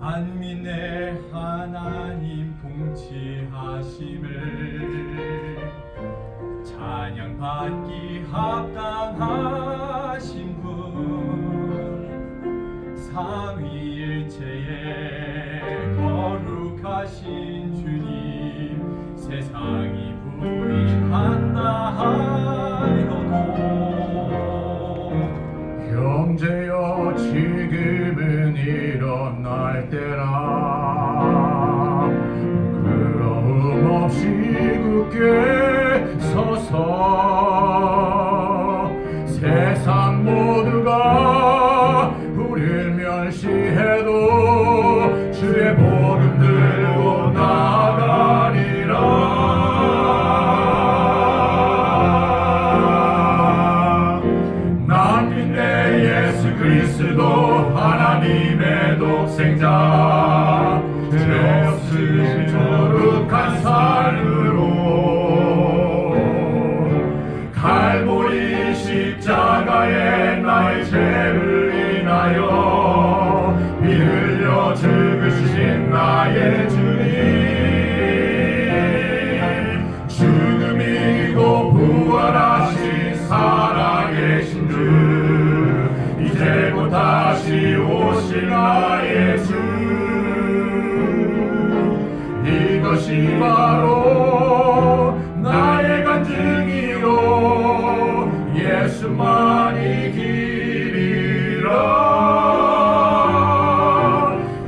만민의 하나님 통치하심을 찬양받기 합당하신 분 삼위일체의 거룩하신 주님 세상이 부인한다 하여도 형제여 지금은 일어날 때라 그러움 없이 굳게 서서 세상 모두가 우릴 멸시해도 주의 복음 들고 나가리라. 남인의 예수 그리스도 하나님의 독생자 죄 없으신 거룩한 삶으로 갈보리 십자가에 나의 죄를 인하여 피 흘려 죽으신 나의 주님 죽음 이기고 부활하신 살아계신 주 이제 곧 다시 오실 나의 주 이것이 바로 나의 간증이요 예수만이 길이라.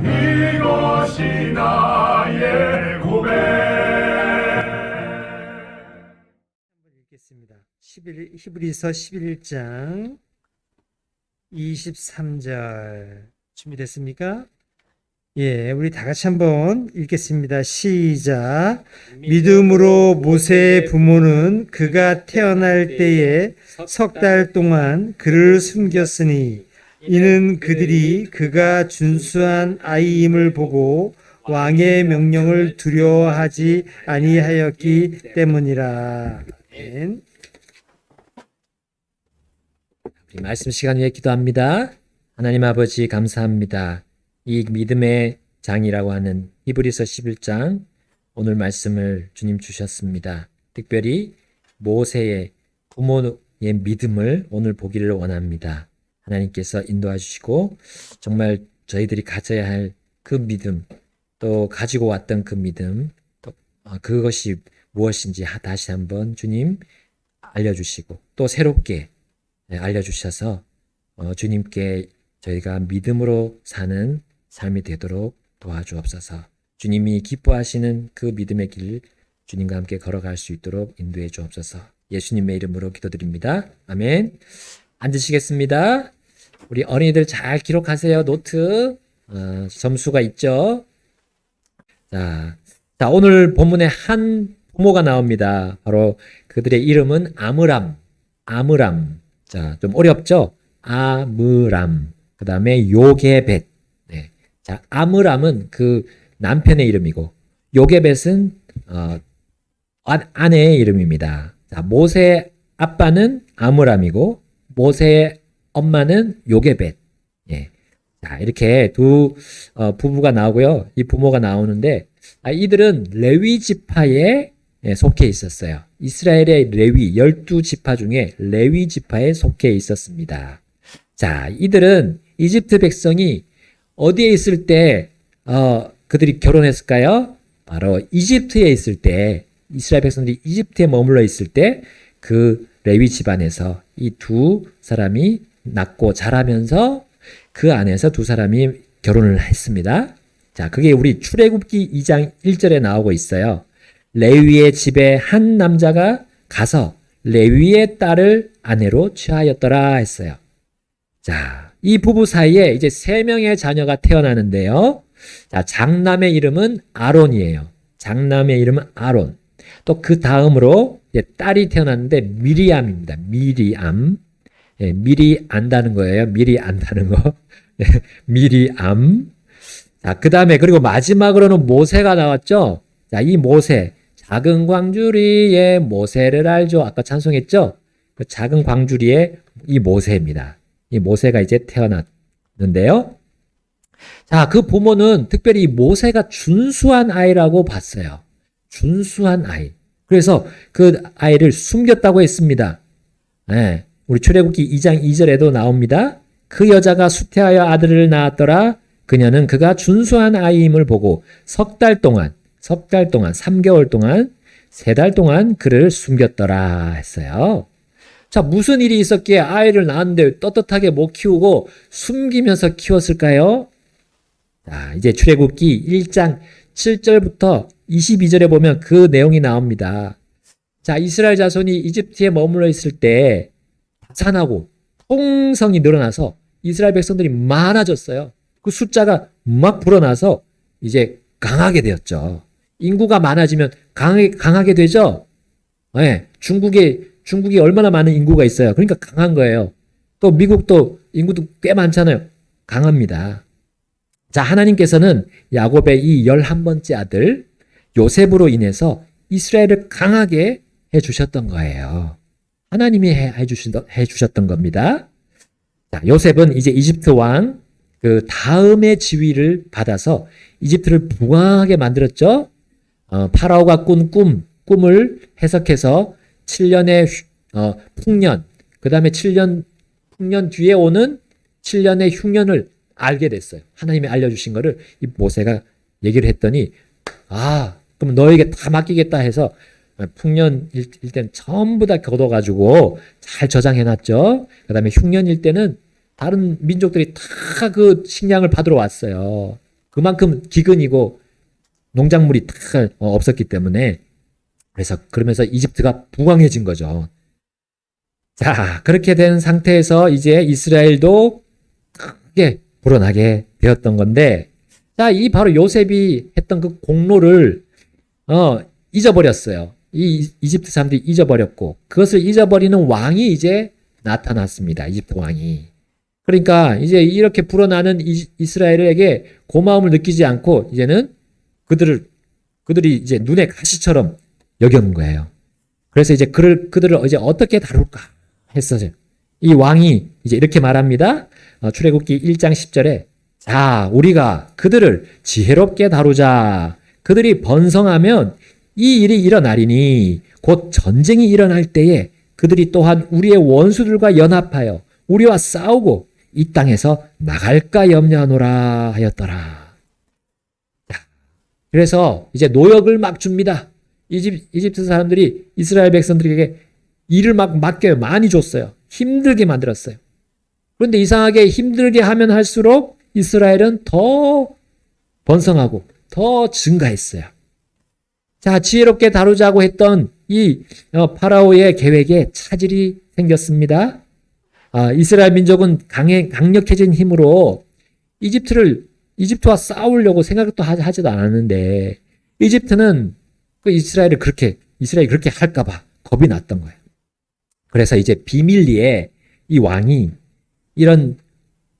이것이 나의 고백. 읽겠습니다. 히브리서 11장 23절 준비됐습니까? 예, 우리 다 같이 한번 읽겠습니다. 시작. 믿음으로 모세의 부모는 그가 태어날 때에 석 달 동안 그를 숨겼으니 이는 그들이 그가 준수한 아이임을 보고 왕의 명령을 두려워하지 아니하였기 때문이라. 아멘. 우리 말씀 시간 위에 기도합니다. 하나님 아버지 감사합니다. 이 믿음의 장이라고 하는 히브리서 11장 오늘 말씀을 주님 주셨습니다. 특별히 모세의 부모의 믿음을 오늘 보기를 원합니다. 하나님께서 인도해 주시고 정말 저희들이 가져야 할 그 믿음 또 가지고 왔던 그 믿음 또 그것이 무엇인지 다시 한번 주님 알려주시고 또 새롭게 알려주셔서 주님께 저희가 믿음으로 사는 삶이 되도록 도와주옵소서. 주님이 기뻐하시는 그 믿음의 길 주님과 함께 걸어갈 수 있도록 인도해 주옵소서. 예수님의 이름으로 기도드립니다. 아멘. 앉으시겠습니다. 우리 어린이들 잘 기록하세요. 노트 점수가 있죠. 자, 오늘 본문에 한 부모가 나옵니다. 바로 그들의 이름은 아므람. 자, 좀 어렵죠? 아므람. 그 다음에 요게벳. 네. 자, 아므람은 그 남편의 이름이고, 요게벳은 아내의 이름입니다. 자, 모세의 아빠는 아므람이고, 모세의 엄마는 요게벳. 예. 자, 이렇게 두 부부가 나오고요. 이 부모가 나오는데, 이들은 레위 지파에 속해 있었어요. 이스라엘의 레위 12지파 중에 레위 지파에 속해 있었습니다. 자, 이들은 이집트 백성이 어디에 있을 때 그들이 결혼했을까요? 바로 이집트에 있을 때, 이스라엘 백성들이 이집트에 머물러 있을 때 그 레위 집안에서 이 두 사람이 낳고 자라면서 그 안에서 두 사람이 결혼을 했습니다. 자, 그게 우리 출애굽기 2장 1절에 나오고 있어요. 레위의 집에 한 남자가 가서 레위의 딸을 아내로 취하였더라 했어요. 자, 이 부부 사이에 이제 3명의 자녀가 태어나는데요. 자, 장남의 이름은 아론이에요. 장남의 이름은 아론. 또 그 다음으로 이제 딸이 태어났는데 미리암입니다. 미리암. 예, 미리 안다는 거예요. 미리 안다는 거. 미리암. 자, 그 다음에 그리고 마지막으로는 모세가 나왔죠. 자, 이 모세. 작은 광주리의 모세를 알죠. 아까 찬송했죠. 그 작은 광주리의 이 모세입니다. 이 모세가 이제 태어났는데요. 자, 그 부모는 특별히 이 모세가 준수한 아이라고 봤어요. 준수한 아이. 그래서 그 아이를 숨겼다고 했습니다. 네, 우리 출애굽기 2장 2절에도 나옵니다. 그 여자가 수태하여 아들을 낳았더라. 그녀는 그가 준수한 아이임을 보고 석 달 동안, 3개월 동안, 3달 동안 그를 숨겼더라 했어요. 자, 무슨 일이 있었기에 아이를 낳았는데 떳떳하게 못 키우고 숨기면서 키웠을까요? 자, 이제 출애굽기 1장 7절부터 22절에 보면 그 내용이 나옵니다. 자, 이스라엘 자손이 이집트에 머물러 있을 때 다산하고 풍성이 늘어나서 이스라엘 백성들이 많아졌어요. 그 숫자가 막 불어나서 이제 강하게 되었죠. 인구가 많아지면 강하게 되죠. 네, 중국이 얼마나 많은 인구가 있어요. 그러니까 강한 거예요. 또 미국도 인구도 꽤 많잖아요. 강합니다. 자, 하나님께서는 야곱의 이 11번째 아들 요셉으로 인해서 이스라엘을 강하게 해주셨던 거예요. 하나님이 해주셨던 겁니다. 자, 요셉은 이제 이집트 왕 그 다음의 지위를 받아서 이집트를 부강하게 만들었죠. 파라오가 꾼 꿈을 해석해서 7년의 풍년, 그 다음에 7년 풍년 뒤에 오는 7년의 흉년을 알게 됐어요. 하나님이 알려주신 거를 이 모세가 얘기를 했더니, 그럼 너에게 다 맡기겠다 해서 풍년일 때는 전부 다 걷어가지고 잘 저장해놨죠. 그 다음에 흉년일 때는 다른 민족들이 다 그 식량을 받으러 왔어요. 그만큼 기근이고 농작물이 다 없었기 때문에. 그래서 그러면서 이집트가 부강해진 거죠. 자, 그렇게 된 상태에서 이제 이스라엘도 크게 불어나게 되었던 건데, 자, 이 바로 요셉이 했던 그 공로를 잊어버렸어요. 이 이집트 사람들이 잊어버렸고, 그것을 잊어버리는 왕이 이제 나타났습니다. 이집트 왕이. 그러니까 이제 이렇게 불어나는 이스라엘에게 고마움을 느끼지 않고 이제는 그들이 이제 눈의 가시처럼 여겨는 거예요. 그래서 이제 그들을 이제 어떻게 다룰까 했어요. 이 왕이 이제 이렇게 말합니다. 출애굽기 1장 10절에 자, 우리가 그들을 지혜롭게 다루자. 그들이 번성하면 이 일이 일어나리니 곧 전쟁이 일어날 때에 그들이 또한 우리의 원수들과 연합하여 우리와 싸우고 이 땅에서 나갈까 염려하노라 하였더라. 자, 그래서 이제 노역을 막 줍니다. 이집트 사람들이 이스라엘 백성들에게 일을 막 맡겨요. 많이 줬어요. 힘들게 만들었어요. 그런데 이상하게 힘들게 하면 할수록 이스라엘은 더 번성하고 더 증가했어요. 자, 지혜롭게 다루자고 했던 이 파라오의 계획에 차질이 생겼습니다. 이스라엘 민족은 강력해진 힘으로 이집트와 싸우려고 생각도 하지도 않았는데 이집트는 이스라엘이 그렇게 할까봐 겁이 났던 거예요. 그래서 이제 비밀리에 이 왕이 이런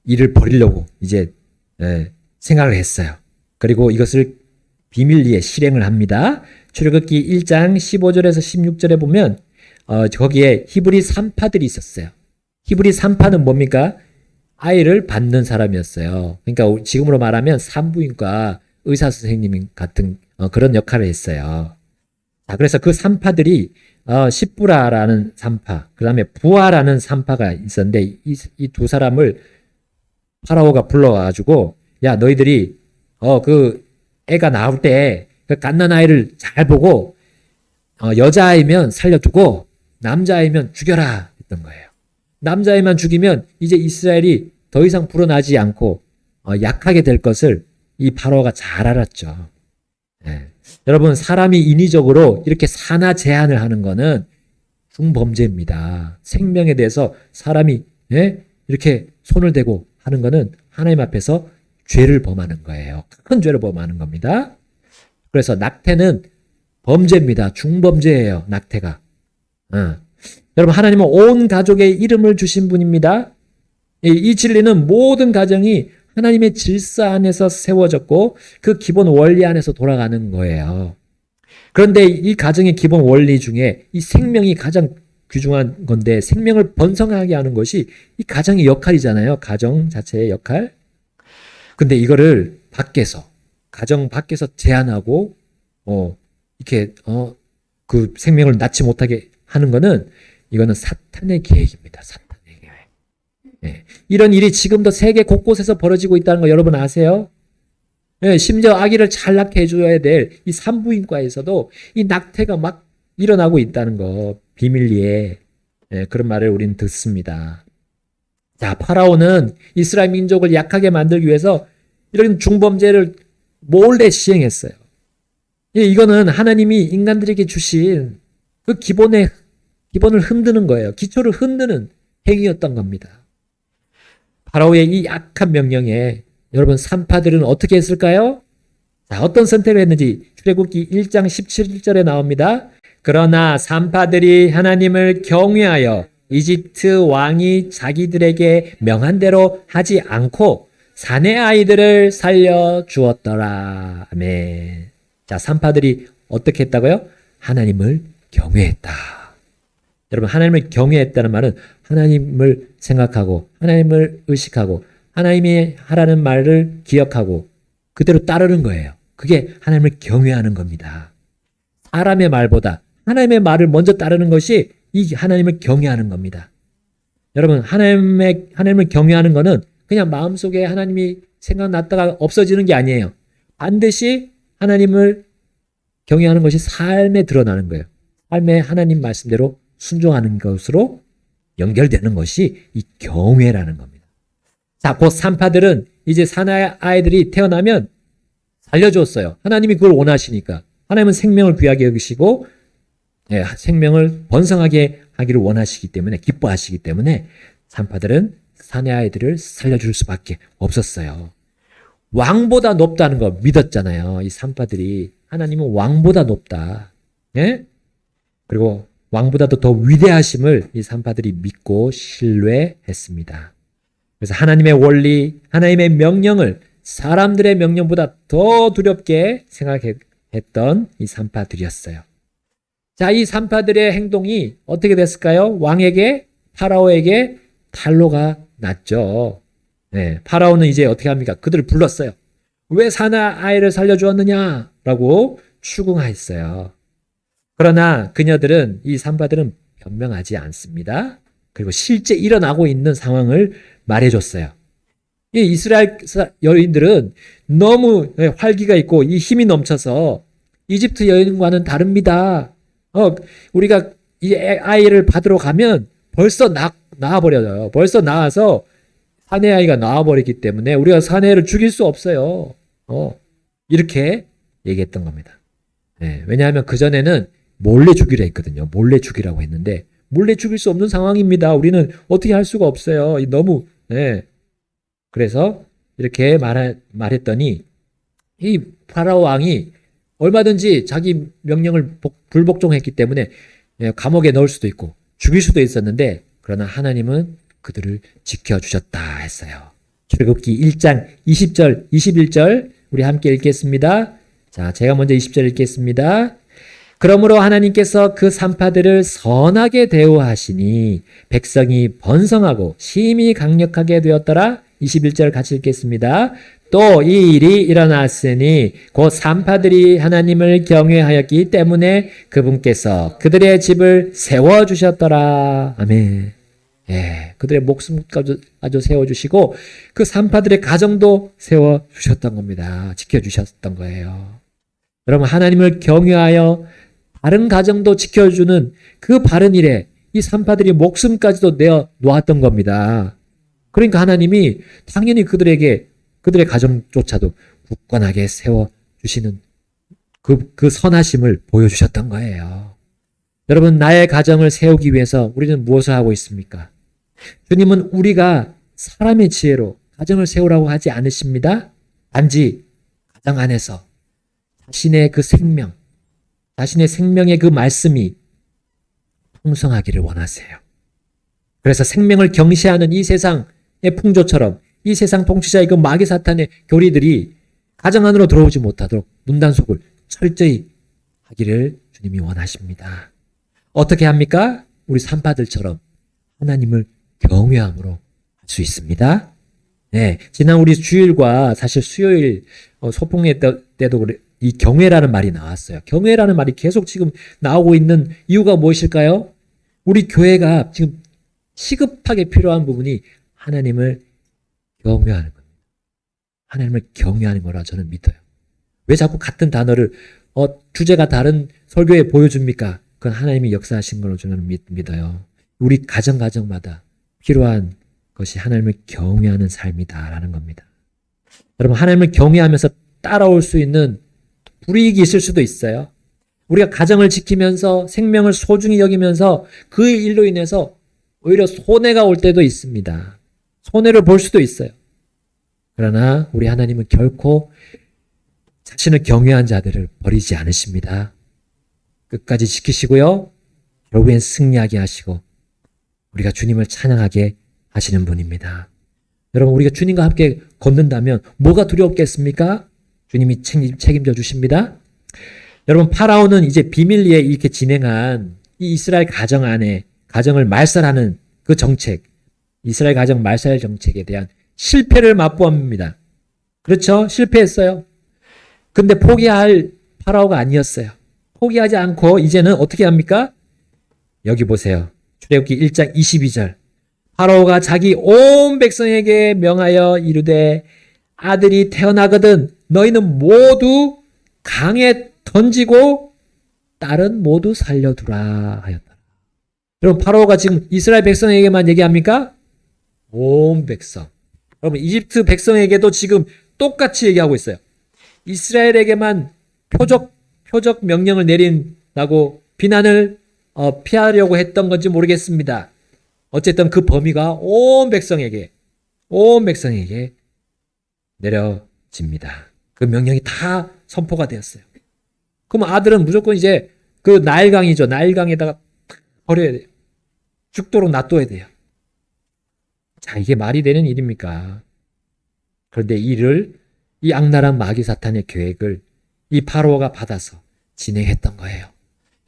일을 벌이려고 이제 생각을 했어요. 그리고 이것을 비밀리에 실행을 합니다. 출애굽기 1장 15절에서 16절에 보면 거기에 히브리 산파들이 있었어요. 히브리 산파는 뭡니까? 아이를 받는 사람이었어요. 그러니까 지금으로 말하면 산부인과 의사 선생님 같은 그런 역할을 했어요. 자, 그래서 그 산파들이 십부라라는 산파, 그 다음에 부하라는 산파가 있었는데 이 두 사람을 파라오가 불러가지고 야, 너희들이 그 애가 나올 때 그 갓난아이를 잘 보고 여자아이면 살려두고 남자아이면 죽여라 했던 거예요. 남자아이만 죽이면 이제 이스라엘이 더 이상 불어나지 않고 약하게 될 것을 이 파라오가 잘 알았죠. 네. 여러분, 사람이 인위적으로 이렇게 산하 제한을 하는 거는 중범죄입니다. 생명에 대해서 사람이 이렇게 손을 대고 하는 거는 하나님 앞에서 죄를 범하는 거예요. 큰 죄를 범하는 겁니다. 그래서 낙태는 범죄입니다. 중범죄예요. 낙태가. 여러분, 하나님은 온 가족의 이름을 주신 분입니다. 이 진리는 모든 가정이 하나님의 질서 안에서 세워졌고 그 기본 원리 안에서 돌아가는 거예요. 그런데 이 가정의 기본 원리 중에 이 생명이 가장 귀중한 건데 생명을 번성하게 하는 것이 이 가정의 역할이잖아요. 가정 자체의 역할. 근데 이거를 밖에서, 가정 밖에서 제한하고, 이렇게, 그 생명을 낳지 못하게 하는 거는, 이거는 사탄의 계획입니다. 사탄의 계획. 예. 이런 일이 지금도 세계 곳곳에서 벌어지고 있다는 거 여러분 아세요? 예, 심지어 아기를 잘 낳게 해줘야 될 이 산부인과에서도 이 낙태가 막 일어나고 있다는 거, 비밀리에. 예, 그런 말을 우리는 듣습니다. 자, 파라오는 이스라엘 민족을 약하게 만들기 위해서 이런 중범죄를 몰래 시행했어요. 예, 이거는 하나님이 인간들에게 주신 그 기본을 흔드는 거예요. 기초를 흔드는 행위였던 겁니다. 파라오의 이 약한 명령에 여러분 산파들은 어떻게 했을까요? 자, 어떤 선택을 했는지 출애굽기 1장 17절에 나옵니다. 그러나 산파들이 하나님을 경외하여 이집트 왕이 자기들에게 명한 대로 하지 않고 사내 아이들을 살려 주었더라. 아멘. 자, 산파들이 어떻게 했다고요? 하나님을 경외했다. 여러분, 하나님을 경외했다는 말은 하나님을 생각하고 하나님을 의식하고 하나님이 하라는 말을 기억하고 그대로 따르는 거예요. 그게 하나님을 경외하는 겁니다. 사람의 말보다 하나님의 말을 먼저 따르는 것이 이 하나님을 경외하는 겁니다. 여러분, 하나님을 경외하는 거는 그냥 마음속에 하나님이 생각났다가 없어지는 게 아니에요. 반드시 하나님을 경외하는 것이 삶에 드러나는 거예요. 삶에 하나님 말씀대로 순종하는 것으로 연결되는 것이 이 경외라는 겁니다. 자, 곧 산파들은 이제 사내 아이들이 태어나면 살려줬어요. 하나님이 그걸 원하시니까. 하나님은 생명을 귀하게 여기시고 생명을 번성하게 하기를 원하시기 때문에, 기뻐하시기 때문에 산파들은 사내 아이들을 살려줄 수밖에 없었어요. 왕보다 높다는 거 믿었잖아요. 이 산파들이. 하나님은 왕보다 높다. 예? 그리고 왕보다도 더 위대하심을 이 산파들이 믿고 신뢰했습니다. 그래서 하나님의 원리, 하나님의 명령을 사람들의 명령보다 더 두렵게 생각했던 이 산파들이었어요. 자, 이 산파들의 행동이 어떻게 됐을까요? 왕에게, 파라오에게 탄로가 났죠. 네, 파라오는 이제 어떻게 합니까? 그들을 불렀어요. 왜 사내 아이를 살려주었느냐? 라고 추궁했어요. 그러나 그녀들은, 이 산파들은 변명하지 않습니다. 그리고 실제 일어나고 있는 상황을 말해줬어요. 이 이스라엘 여인들은 너무 활기가 있고 이 힘이 넘쳐서 이집트 여인과는 다릅니다. 우리가 이 아이를 받으러 가면 벌써 나와버려요. 벌써 나와서 사내 아이가 나와버리기 때문에 우리가 사내를 죽일 수 없어요. 이렇게 얘기했던 겁니다. 네, 왜냐하면 그전에는 몰래 죽이려 했거든요. 몰래 죽이라고 했는데 몰래 죽일 수 없는 상황입니다. 우리는 어떻게 할 수가 없어요. 너무, 그래서 이렇게 말했더니 이 파라오 왕이 얼마든지 자기 명령을 불복종했기 때문에 감옥에 넣을 수도 있고 죽일 수도 있었는데, 그러나 하나님은 그들을 지켜주셨다 했어요. 출애굽기 1장 20절, 21절 우리 함께 읽겠습니다. 자, 제가 먼저 20절 읽겠습니다. 그러므로 하나님께서 그 산파들을 선하게 대우하시니 백성이 번성하고 심히 강력하게 되었더라. 21절 같이 읽겠습니다. 또 이 일이 일어났으니 곧 산파들이 하나님을 경외하였기 때문에 그분께서 그들의 집을 세워주셨더라. 아멘. 예, 그들의 목숨까지 아주 세워주시고 그 산파들의 가정도 세워주셨던 겁니다. 지켜주셨던 거예요. 여러분, 하나님을 경외하여 다른 가정도 지켜주는 그 바른 일에 이 산파들이 목숨까지도 내어 놓았던 겁니다. 그러니까 하나님이 당연히 그들의 가정조차도 굳건하게 세워주시는 그 선하심을 보여주셨던 거예요. 여러분, 나의 가정을 세우기 위해서 우리는 무엇을 하고 있습니까? 주님은 우리가 사람의 지혜로 가정을 세우라고 하지 않으십니다. 단지 가정 안에서 자신의 그 생명, 자신의 생명의 그 말씀이 풍성하기를 원하세요. 그래서 생명을 경시하는 이 세상의 풍조처럼 이 세상 통치자의 그 마귀 사탄의 교리들이 가정 안으로 들어오지 못하도록 문단속을 철저히 하기를 주님이 원하십니다. 어떻게 합니까? 우리 산파들처럼 하나님을 경외함으로 할 수 있습니다. 네, 지난 우리 주일과 사실 수요일 소풍회 때도 그래, 이 경외라는 말이 나왔어요. 경외라는 말이 계속 지금 나오고 있는 이유가 무엇일까요? 우리 교회가 지금 시급하게 필요한 부분이 하나님을 경외하는 겁니다. 하나님을 경외하는 거라 저는 믿어요. 왜 자꾸 같은 단어를 주제가 다른 설교에 보여줍니까? 그건 하나님이 역사하신 걸로 저는 믿어요. 우리 가정마다 필요한 것이 하나님을 경외하는 삶이다라는 겁니다. 여러분, 하나님을 경외하면서 따라올 수 있는 불이익이 있을 수도 있어요. 우리가 가정을 지키면서 생명을 소중히 여기면서 그 일로 인해서 오히려 손해가 올 때도 있습니다. 손해를 볼 수도 있어요. 그러나 우리 하나님은 결코 자신을 경외한 자들을 버리지 않으십니다. 끝까지 지키시고요. 결국엔 승리하게 하시고 우리가 주님을 찬양하게 하시는 분입니다. 여러분, 우리가 주님과 함께 걷는다면 뭐가 두렵겠습니까? 주님이 책임져 주십니다. 여러분, 파라오는 이제 비밀리에 이렇게 진행한 이 이스라엘 가정 안에 가정을 말살하는 그 정책, 이스라엘 가정 말살 정책에 대한 실패를 맛보합니다. 그렇죠? 실패했어요. 근데 포기할 파라오가 아니었어요. 포기하지 않고 이제는 어떻게 합니까? 여기 보세요. 출애굽기 1장 22절. 파라오가 자기 온 백성에게 명하여 이르되 아들이 태어나거든 너희는 모두 강에 던지고 딸은 모두 살려두라 하였다. 여러분, 파라오가 지금 이스라엘 백성에게만 얘기합니까? 온 백성. 여러분, 이집트 백성에게도 지금 똑같이 얘기하고 있어요. 이스라엘에게만 표적 명령을 내린다고 비난을 피하려고 했던 건지 모르겠습니다. 어쨌든 그 범위가 온 백성에게 내려집니다. 그 명령이 다 선포가 되었어요. 그럼 아들은 무조건 이제 그 나일강이죠. 나일강에다가 버려야 돼요. 죽도록 놔둬야 돼요. 자, 이게 말이 되는 일입니까? 그런데 이 악랄한 마귀 사탄의 계획을 이 파로가 받아서 진행했던 거예요.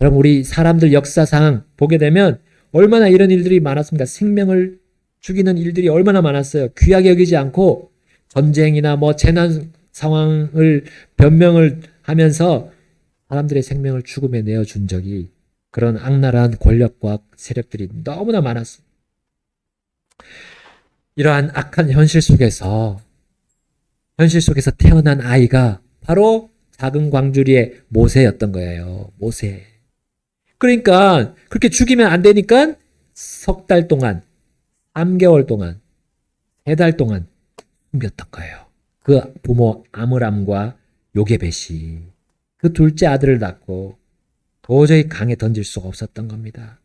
여러분, 우리 사람들 역사상 보게 되면 얼마나 이런 일들이 많았습니까? 생명을 죽이는 일들이 얼마나 많았어요. 귀하게 여기지 않고 전쟁이나 뭐 재난 상황을 변명을 하면서 사람들의 생명을 죽음에 내어준 적이 그런 악랄한 권력과 세력들이 너무나 많았습니다. 이러한 악한 현실 속에서 태어난 아이가 바로 작은 광주리의 모세였던 거예요. 모세. 그러니까 그렇게 죽이면 안 되니까 석 달 동안, 3개월 동안, 3달 동안 숨겼던 거예요. 그 부모 아므람과 요게벳이 그 둘째 아들을 낳고 도저히 강에 던질 수가 없었던 겁니다.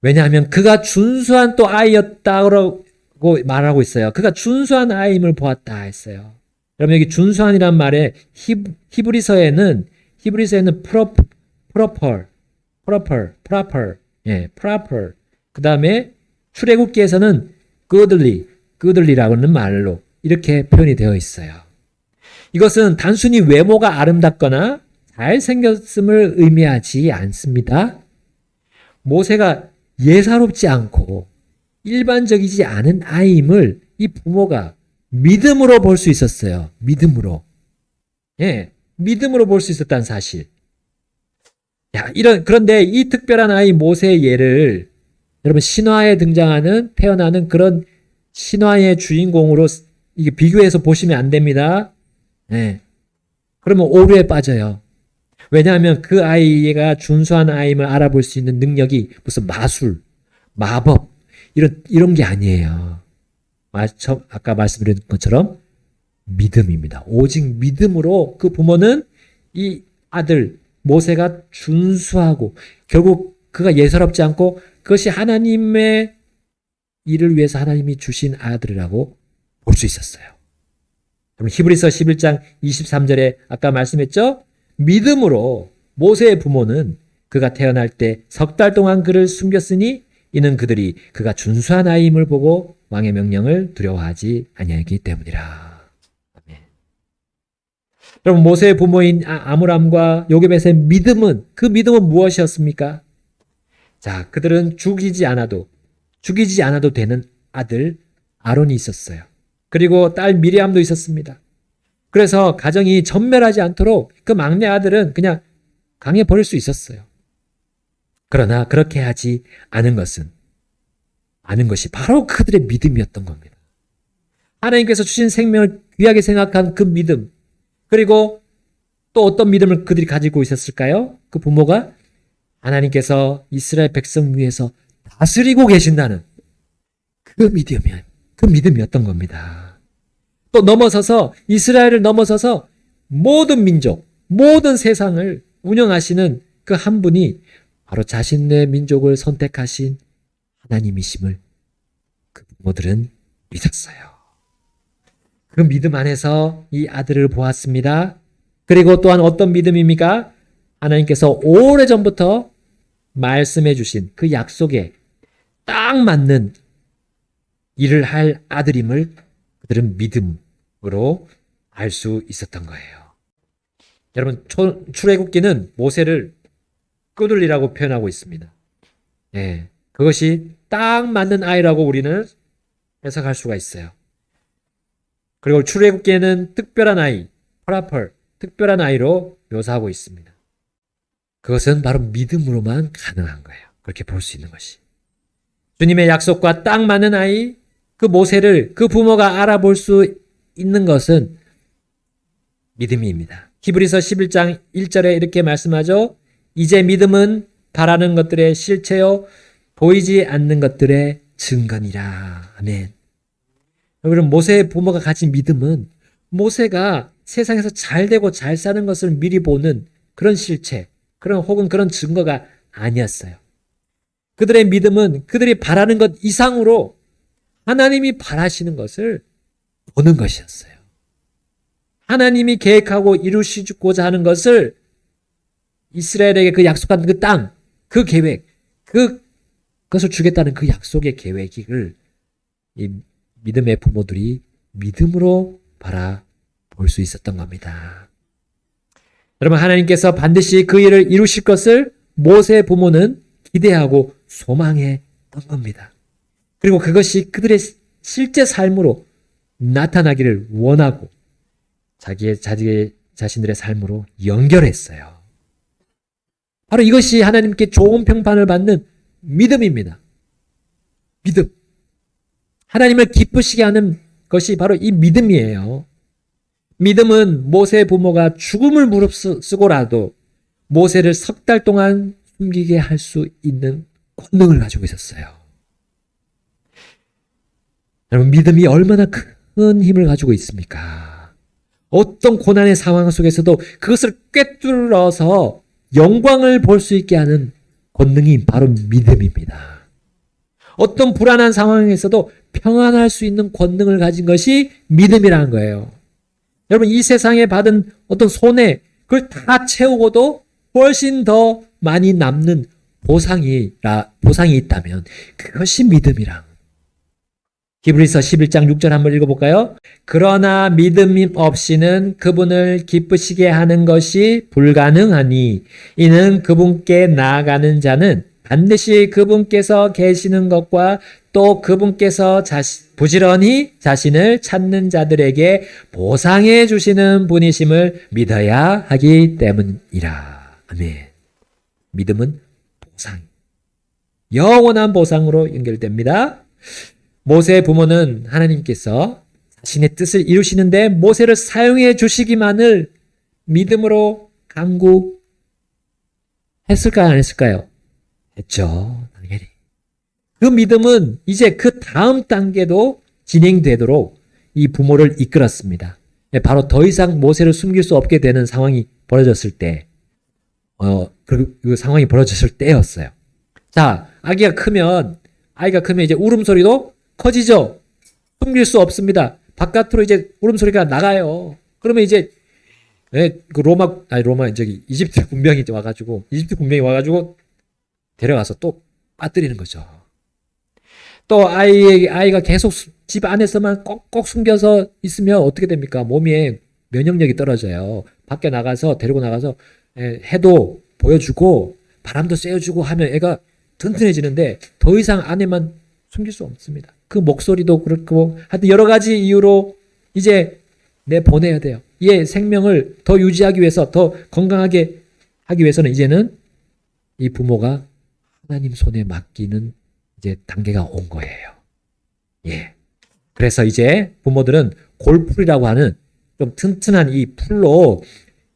왜냐하면 그가 준수한 또 아이였다고 말하고 있어요. 그가 준수한 아이임을 보았다 했어요. 여러분, 여기 준수한이란 말에 히브리서에는 proper. 그 다음에 출애굽기에서는 goodly라고 하는 말로 이렇게 표현이 되어 있어요. 이것은 단순히 외모가 아름답거나 잘생겼음을 의미하지 않습니다. 모세가 예사롭지 않고 일반적이지 않은 아이임을 이 부모가 믿음으로 볼 수 있었어요. 믿음으로 볼 수 있었다는 사실. 그런데 이 특별한 아이 모세의 예를 여러분, 신화에 등장하는 태어나는 그런 신화의 주인공으로 이게 비교해서 보시면 안 됩니다. 그러면 오류에 빠져요. 왜냐하면 그 아이가 준수한 아이임을 알아볼 수 있는 능력이 무슨 마술, 마법 이런 게 아니에요. 아까 말씀드린 것처럼 믿음입니다. 오직 믿음으로 그 부모는 이 아들 모세가 준수하고 결국 그가 예사롭지 않고 그것이 하나님의 일을 위해서 하나님이 주신 아들이라고 볼 수 있었어요. 그럼 히브리서 11장 23절에 아까 말씀했죠? 믿음으로 모세의 부모는 그가 태어날 때 석 달 동안 그를 숨겼으니 이는 그들이 그가 준수한 아이임을 보고 왕의 명령을 두려워하지 아니하기 때문이라. 아멘. 여러분, 모세의 부모인 아므람과 요게벳의 믿음은 무엇이었습니까? 자, 그들은 죽이지 않아도 되는 아들 아론이 있었어요. 그리고 딸 미리암도 있었습니다. 그래서 가정이 전멸하지 않도록 그 막내 아들은 그냥 강에 버릴 수 있었어요. 그러나 그렇게 하지 않은 것이 바로 그들의 믿음이었던 겁니다. 하나님께서 주신 생명을 귀하게 생각한 그 믿음, 그리고 또 어떤 믿음을 그들이 가지고 있었을까요? 그 부모가 하나님께서 이스라엘 백성 위에서 다스리고 계신다는 그 믿음이었던 겁니다. 또 이스라엘을 넘어서서 모든 민족, 모든 세상을 운영하시는 그 한 분이 바로 자신의 민족을 선택하신 하나님이심을 그 부모들은 믿었어요. 그 믿음 안에서 이 아들을 보았습니다. 그리고 또한 어떤 믿음입니까? 하나님께서 오래전부터 말씀해 주신 그 약속에 딱 맞는 일을 할 아들임을 그들은 믿음으로 알 수 있었던 거예요. 여러분, 출애굽기는 모세를 끄들리라고 표현하고 있습니다. 예, 그것이 딱 맞는 아이라고 우리는 해석할 수가 있어요. 그리고 출애굽기에는 특별한 아이, 파라펄, 특별한 아이로 묘사하고 있습니다. 그것은 바로 믿음으로만 가능한 거예요. 그렇게 볼 수 있는 것이. 주님의 약속과 딱 맞는 아이, 그 모세를 그 부모가 알아볼 수 있는 것은 믿음입니다. 히브리서 11장 1절에 이렇게 말씀하죠. 이제 믿음은 바라는 것들의 실체요 보이지 않는 것들의 증거니라. 아멘. 여러분, 모세의 부모가 가진 믿음은 모세가 세상에서 잘 되고 잘 사는 것을 미리 보는 그런 실체, 혹은 그런 증거가 아니었어요. 그들의 믿음은 그들이 바라는 것 이상으로 하나님이 바라시는 것을 보는 것이었어요. 하나님이 계획하고 이루시고자 하는 것을 이스라엘에게 그 약속한 그 땅, 그 계획, 그것을 주겠다는 그 약속의 계획을 이 믿음의 부모들이 믿음으로 바라볼 수 있었던 겁니다. 여러분, 하나님께서 반드시 그 일을 이루실 것을 모세의 부모는 기대하고 소망했던 겁니다. 그리고 그것이 그들의 실제 삶으로 나타나기를 원하고 자신들의 삶으로 연결했어요. 바로 이것이 하나님께 좋은 평판을 받는 믿음입니다. 믿음. 하나님을 기쁘시게 하는 것이 바로 이 믿음이에요. 믿음은 모세의 부모가 죽음을 무릅쓰고라도 모세를 석 달 동안 숨기게 할 수 있는 권능을 가지고 있었어요. 여러분, 믿음이 얼마나 큰 힘을 가지고 있습니까? 어떤 고난의 상황 속에서도 그것을 꿰뚫어서 영광을 볼 수 있게 하는 권능이 바로 믿음입니다. 어떤 불안한 상황에서도 평안할 수 있는 권능을 가진 것이 믿음이라는 거예요. 여러분, 이 세상에 받은 어떤 손해, 그걸 다 채우고도 훨씬 더 많이 남는 보상이 있다면 그것이 믿음이라. 히브리서 11장 6절 한번 읽어볼까요? 그러나 믿음 없이는 그분을 기쁘시게 하는 것이 불가능하니 이는 그분께 나아가는 자는 반드시 그분께서 계시는 것과 또 그분께서 부지런히 자신을 찾는 자들에게 보상해 주시는 분이심을 믿어야 하기 때문이라. 아멘. 믿음은 보상, 영원한 보상으로 연결됩니다. 모세의 부모는 하나님께서 자신의 뜻을 이루시는데 모세를 사용해 주시기만을 믿음으로 간구했을까요? 안 했을까요? 했죠. 당연히. 그 믿음은 이제 그 다음 단계도 진행되도록 이 부모를 이끌었습니다. 바로 더 이상 모세를 숨길 수 없게 되는 상황이 벌어졌을 때, 그 상황이 벌어졌을 때였어요. 자, 아이가 크면 이제 울음소리도 커지죠. 숨길 수 없습니다. 바깥으로 이제 울음소리가 나가요. 그러면 이제 이집트 군병이 와가지고 데려가서 또 빠뜨리는 거죠. 또 아이가 계속 집 안에서만 꼭 숨겨서 있으면 어떻게 됩니까? 몸에 면역력이 떨어져요. 밖에 나가서 데리고 나가서 해도 보여주고 바람도 쐬어주고 하면 애가 튼튼해지는데 더 이상 안에만 숨길 수 없습니다. 그 목소리도 그렇고 하여튼 여러 가지 이유로 이제 내보내야 돼요. 얘 생명을 더 유지하기 위해서 더 건강하게 하기 위해서는 이제는 이 부모가 하나님 손에 맡기는 이제 단계가 온 거예요. 예. 그래서 이제 부모들은 골풀이라고 하는 좀 튼튼한 이 풀로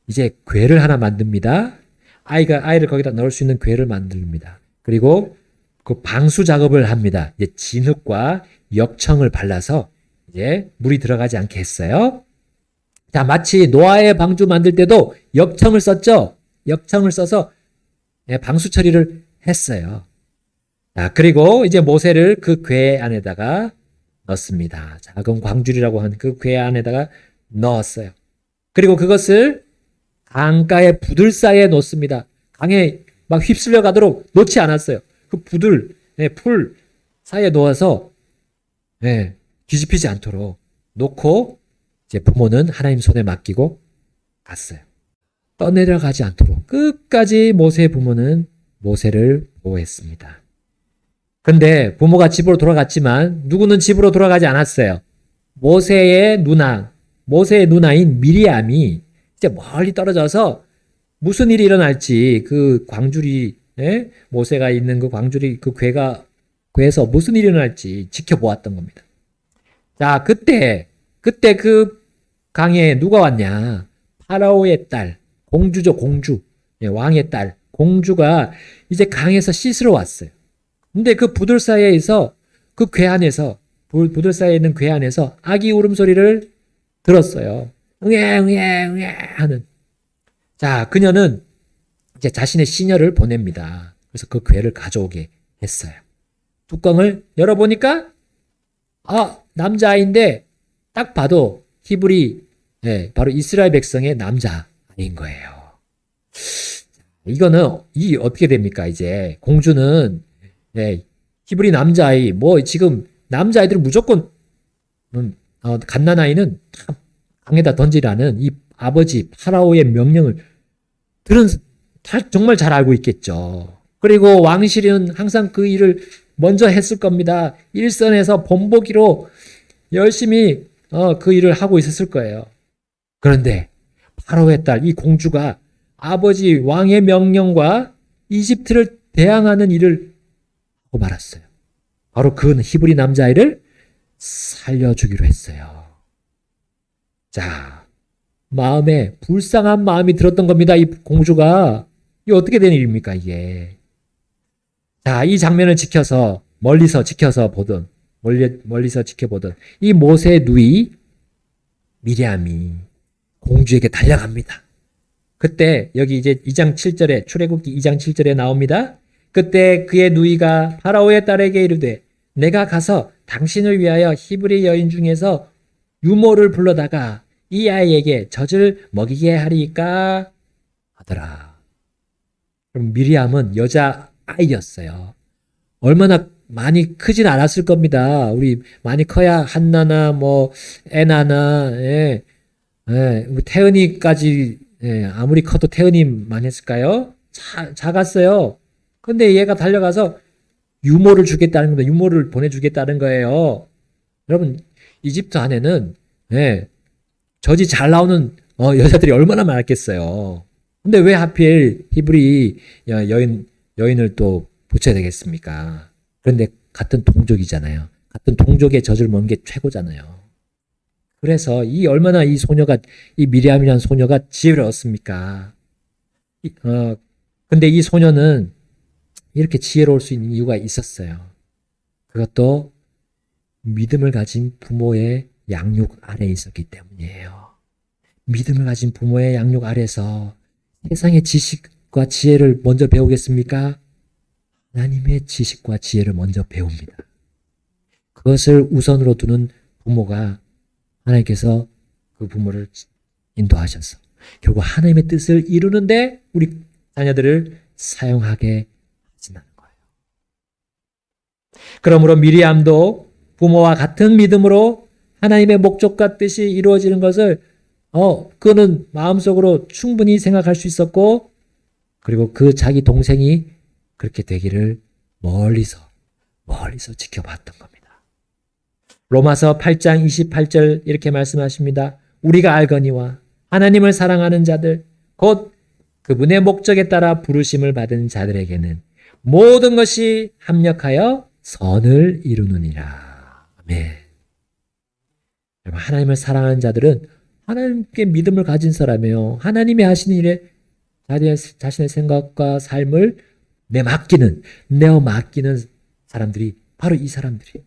이제 궤를 하나 만듭니다. 아이를 거기다 넣을 수 있는 궤를 만듭니다. 그리고 그 방수 작업을 합니다. 이제 진흙과 역청을 발라서 이제 물이 들어가지 않게 했어요. 자, 마치 노아의 방주 만들 때도 역청을 썼죠. 역청을 써서 방수 처리를 했어요. 자, 그리고 이제 모세를 그 궤 안에다가 넣습니다. 작은 광줄이라고 하는 그 궤 안에다가 넣었어요. 그리고 그것을 강가의 부들 사이에 놓습니다. 강에 막 휩쓸려 가도록 놓지 않았어요. 그 부들, 풀 사이에 놓아서 뒤집히지 않도록 놓고 이제 부모는 하나님 손에 맡기고 갔어요. 떠내려가지 않도록 끝까지 모세의 부모는 모세를 보호했습니다. 근데 부모가 집으로 돌아갔지만 누구는 집으로 돌아가지 않았어요. 모세의 누나인 미리암이 이제 멀리 떨어져서 무슨 일이 일어날지 그 광주리, 모세가 있는 그 광주리 그 궤에서 무슨 일이 일어날지 지켜보았던 겁니다. 자, 그때 그 강에 누가 왔냐? 파라오의 딸, 공주죠, 공주. 왕의 딸, 공주가 이제 강에서 씻으러 왔어요. 근데 그 부들 사이에서 그 궤 안에서 부들 사이에 있는 궤 안에서 아기 울음소리를 들었어요. 응애 응애 응애 하는. 자, 그녀는 이제 자신의 시녀를 보냅니다. 그래서 그 궤를 가져오게 했어요. 뚜껑을 열어보니까 남자아이인데 딱 봐도 히브리 바로 이스라엘 백성의 남자아이인 거예요. 이거는 어떻게 됩니까? 이제 공주는 히브리 남자아이 지금 남자아이들은 무조건 갓난아이는 다 강에다 던지라는 이 아버지 파라오의 명령을 정말 잘 알고 있겠죠. 그리고 왕실은 항상 그 일을 먼저 했을 겁니다. 일선에서 본보기로 열심히 그 일을 하고 있었을 거예요. 그런데 파라오의 딸 이 공주가 아버지 왕의 명령과 이집트를 대항하는 일을 하고 말았어요. 바로 그 히브리 남자아이를 살려주기로 했어요. 자, 마음에 불쌍한 마음이 들었던 겁니다. 이 공주가. 이게 어떻게 된 일입니까, 이게. 자, 이 장면을 멀리서 지켜보던 이 모세의 누이 미리암이 공주에게 달려갑니다. 그때 여기 이제 2장 7절에 출애굽기 2장 7절에 나옵니다. 그때 그의 누이가 파라오의 딸에게 이르되 내가 가서 당신을 위하여 히브리 여인 중에서 유모를 불러다가 이 아이에게 젖을 먹이게 하리까 하더라. 그럼 미리암은 여자 아이였어요. 얼마나 많이 크진 않았을 겁니다. 우리 많이 커야 한나나 애나나 태은이까지 아무리 커도 태은이만 했을까요? 작았어요. 근데 얘가 달려가서 유모를 주겠다는 겁니다. 유모를 보내주겠다는 거예요. 여러분, 이집트 안에는 젖이 잘 나오는 여자들이 얼마나 많았겠어요. 근데 왜 하필 히브리 여인을 또 붙여야 되겠습니까? 그런데 같은 동족이잖아요. 같은 동족의 젖을 먹는 게 최고잖아요. 그래서 이 미리암이라는 소녀가 지혜를 얻습니까? 근데 이 소녀는 이렇게 지혜로울 수 있는 이유가 있었어요. 그것도 믿음을 가진 부모의 양육 아래에 있었기 때문이에요. 믿음을 가진 부모의 양육 아래서 세상의 지식과 지혜를 먼저 배우겠습니까? 하나님의 지식과 지혜를 먼저 배웁니다. 그것을 우선으로 두는 부모가 하나님께서 그 부모를 인도하셔서 결국 하나님의 뜻을 이루는데 우리 자녀들을 사용하게 하신다는 거예요. 그러므로 미리암도 부모와 같은 믿음으로 하나님의 목적과 뜻이 이루어지는 것을 그는 마음속으로 충분히 생각할 수 있었고, 그리고 그 자기 동생이 그렇게 되기를 멀리서 지켜봤던 겁니다. 로마서 8장 28절 이렇게 말씀하십니다. 우리가 알거니와 하나님을 사랑하는 자들 곧 그분의 목적에 따라 부르심을 받은 자들에게는 모든 것이 합력하여 선을 이루느니라. 아멘. 여러분, 하나님을 사랑하는 자들은 하나님께 믿음을 가진 사람이에요. 하나님이 하시는 일에 자신의 생각과 삶을 내어 맡기는 사람들이 바로 이 사람들이에요.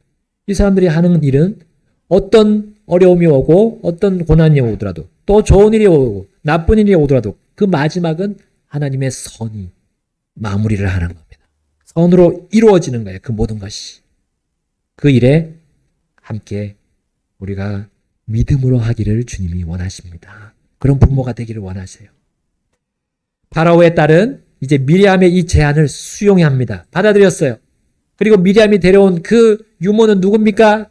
이 사람들이 하는 일은 어떤 어려움이 오고 어떤 고난이 오더라도 또 좋은 일이 오고 나쁜 일이 오더라도 그 마지막은 하나님의 선이 마무리를 하는 겁니다. 선으로 이루어지는 거예요. 그 모든 것이. 그 일에 함께 우리가 믿음으로 하기를 주님이 원하십니다. 그런 부모가 되기를 원하세요. 파라오의 딸은 이제 미리암의 이 제안을 수용해야 합니다. 받아들였어요. 그리고 미리암이 데려온 그 유모는 누굽니까?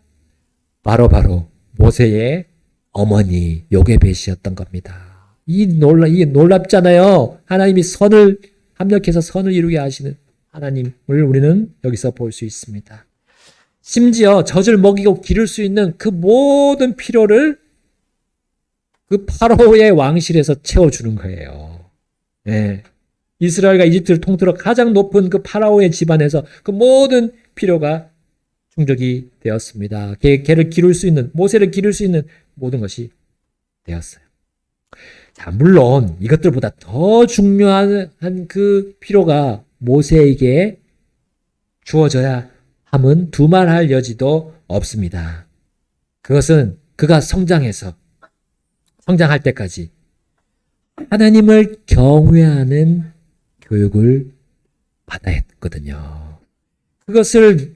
바로 모세의 어머니 요게벳이었던 겁니다. 이 놀랍잖아요. 하나님이 선을 합력해서 선을 이루게 하시는 하나님을 우리는 여기서 볼 수 있습니다. 심지어 젖을 먹이고 기를 수 있는 그 모든 필요를 그 파라오의 왕실에서 채워주는 거예요. 예. 이스라엘과 이집트를 통틀어 가장 높은 그 파라오의 집안에서 그 모든 필요가 충족이 되었습니다. 걔를 기를 수 있는, 모세를 기를 수 있는 모든 것이 되었어요. 자, 물론 이것들보다 더 중요한 그 필요가 모세에게 주어져야 함은 두말할 여지도 없습니다. 그것은 그가 성장할 때까지 하나님을 경외하는 교육을 받아야 했거든요. 그것을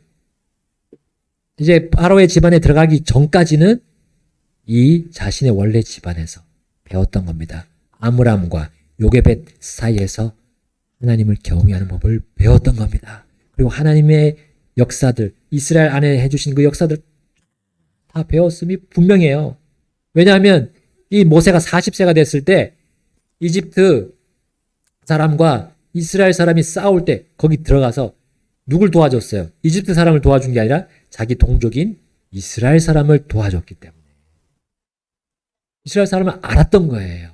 이제 파라오의 집안에 들어가기 전까지는 이 자신의 원래 집안에서 배웠던 겁니다. 아므람과 요게벳 사이에서 하나님을 경외하는 법을 배웠던 겁니다. 그리고 하나님의 역사들, 이스라엘 안에 해주신 그 역사들 다 배웠음이 분명해요. 왜냐하면 이 모세가 40세가 됐을 때 이집트 사람과 이스라엘 사람이 싸울 때 거기 들어가서 누굴 도와줬어요? 이집트 사람을 도와준 게 아니라 자기 동족인 이스라엘 사람을 도와줬기 때문에. 이스라엘 사람을 알았던 거예요.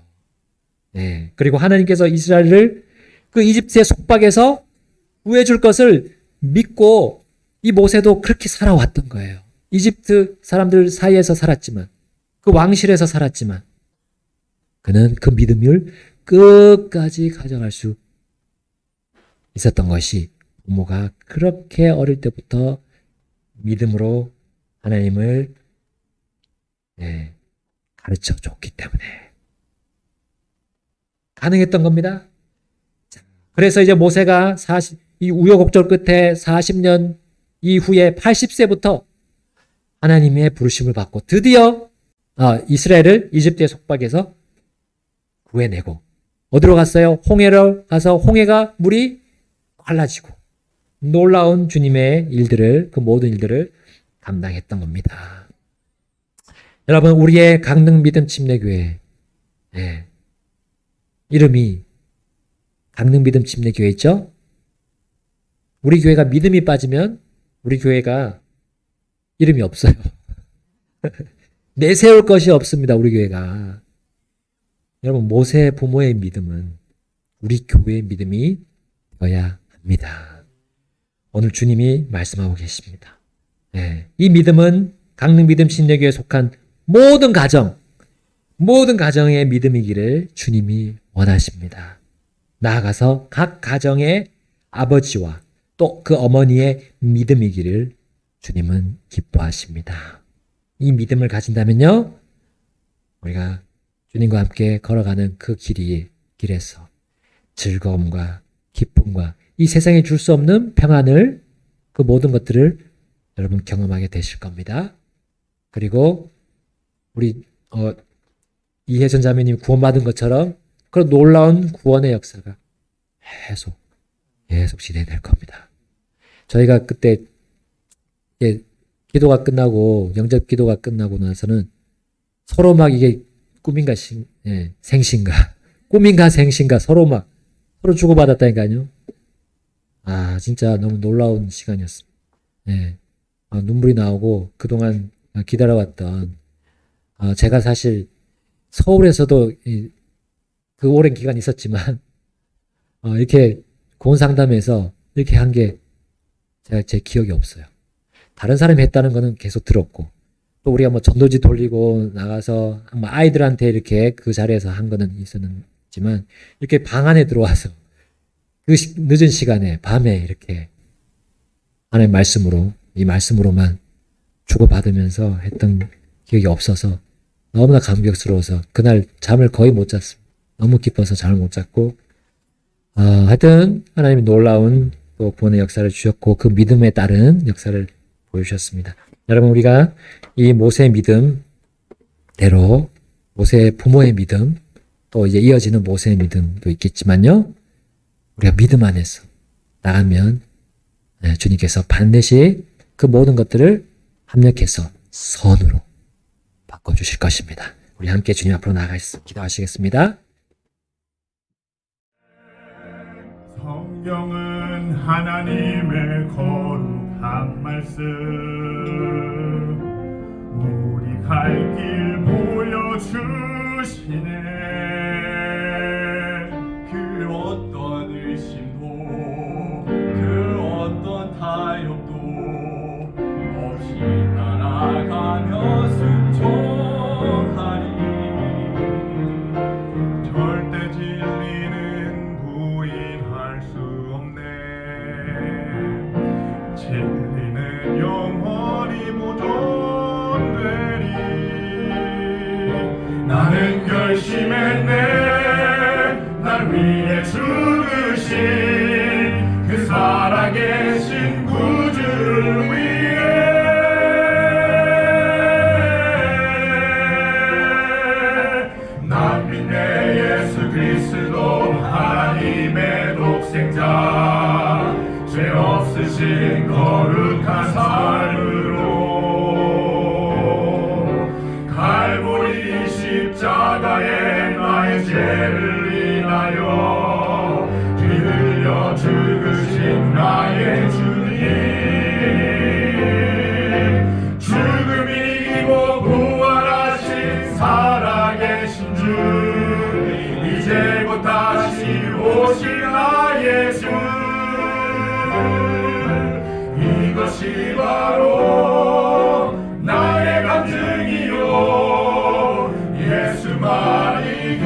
네. 그리고 하나님께서 이스라엘을 그 이집트의 속박에서 구해줄 것을 믿고 이 모세도 그렇게 살아왔던 거예요. 이집트 사람들 사이에서 살았지만, 그 왕실에서 살았지만, 그는 그 믿음을 끝까지 가져갈 수 있었던 것이 부모가 그렇게 어릴 때부터 믿음으로 하나님을 가르쳐 줬기 때문에 가능했던 겁니다. 그래서 이제 모세가 이 우여곡절 끝에 40년 이후에 80세부터 하나님의 부르심을 받고 드디어 이스라엘을 이집트의 속박에서 구해내고 어디로 갔어요? 홍해로 가서 홍해가 물이 갈라지고 놀라운 주님의 일들을, 그 모든 일들을 감당했던 겁니다. 여러분, 우리의 강릉 믿음 침례교회 이름이 강릉 믿음 침례교회 있죠? 우리 교회가 믿음이 빠지면 우리 교회가 이름이 없어요. 내세울 것이 없습니다. 우리 교회가. 여러분, 모세 부모의 믿음은 우리 교회의 믿음이 되어야 합니다. 오늘 주님이 말씀하고 계십니다. 이 믿음은 강릉 믿음 침례교회에 속한 모든 가정의 믿음이기를 주님이 원하십니다. 나아가서 각 가정의 아버지와 또 그 어머니의 믿음이기를 주님은 기뻐하십니다. 이 믿음을 가진다면요, 우리가 주님과 함께 걸어가는 그 길에서 즐거움과 기쁨과 이 세상에 줄 수 없는 평안을, 그 모든 것들을 여러분 경험하게 되실 겁니다. 그리고 우리 이혜선 자매님 구원받은 것처럼 그런 놀라운 구원의 역사가 계속 진행될 겁니다. 저희가 그때 기도가 끝나고, 영접 기도가 끝나고 나서는 서로 막 이게 꿈인가 생신가, 꿈인가 생신가 서로 주고받았다니까요. 진짜 너무 놀라운 시간이었습니다. 눈물이 나오고 그동안 기다려왔던 제가 사실 서울에서도 그 오랜 기간 있었지만 이렇게 고은 상담에서 이렇게 한 게 제 기억이 없어요. 다른 사람이 했다는 거는 계속 들었고 또 우리가 뭐 전도지 돌리고 나가서 뭐 아이들한테 이렇게 그 자리에서 한 거는 있었지만 이렇게 방 안에 들어와서 그 늦은 시간에 밤에 이렇게 하나님의 말씀으로 이 말씀으로만 주고받으면서 했던 기억이 없어서 너무나 감격스러워서 그날 잠을 거의 못 잤습니다. 너무 기뻐서 잠을 못 잤고 하여튼 하나님이 놀라운 또 구원의 역사를 주셨고 그 믿음에 따른 역사를 보여주셨습니다. 여러분 우리가 이 모세의 믿음대로 모세의 부모의 믿음 또 이제 이어지는 모세의 믿음도 있겠지만요. 우리가 믿음 안에서 나가면 주님께서 반드시 그 모든 것들을 합력해서 선으로 바꿔주실 것입니다. 우리 함께 주님 앞으로 나아가서 기도하시겠습니다. 성경은 하나님의 거룩한 말씀 우리 갈 길 보여주시네 그 어떤 의심도 그 어떤 타협도 없이 따라가며 순종하리 절대 진리는 부인할 수 없네 진리는 영원히 보존되리 나는 결심했네 날 위해 죽으신 그 살아계신 구주를 위해 난 믿네 예수 그리스도 하나님의 독생자 죄 없으신 거룩한 삶으로 갈보리 십자가에 나의 죄를 인하여 피 흘려 죽으신 나의 주님 죽음이 이기고 부활하신 살아계신 주 이제 곧 다시 오실 나의 주 이것이 바로 나의 간증이요 예수만이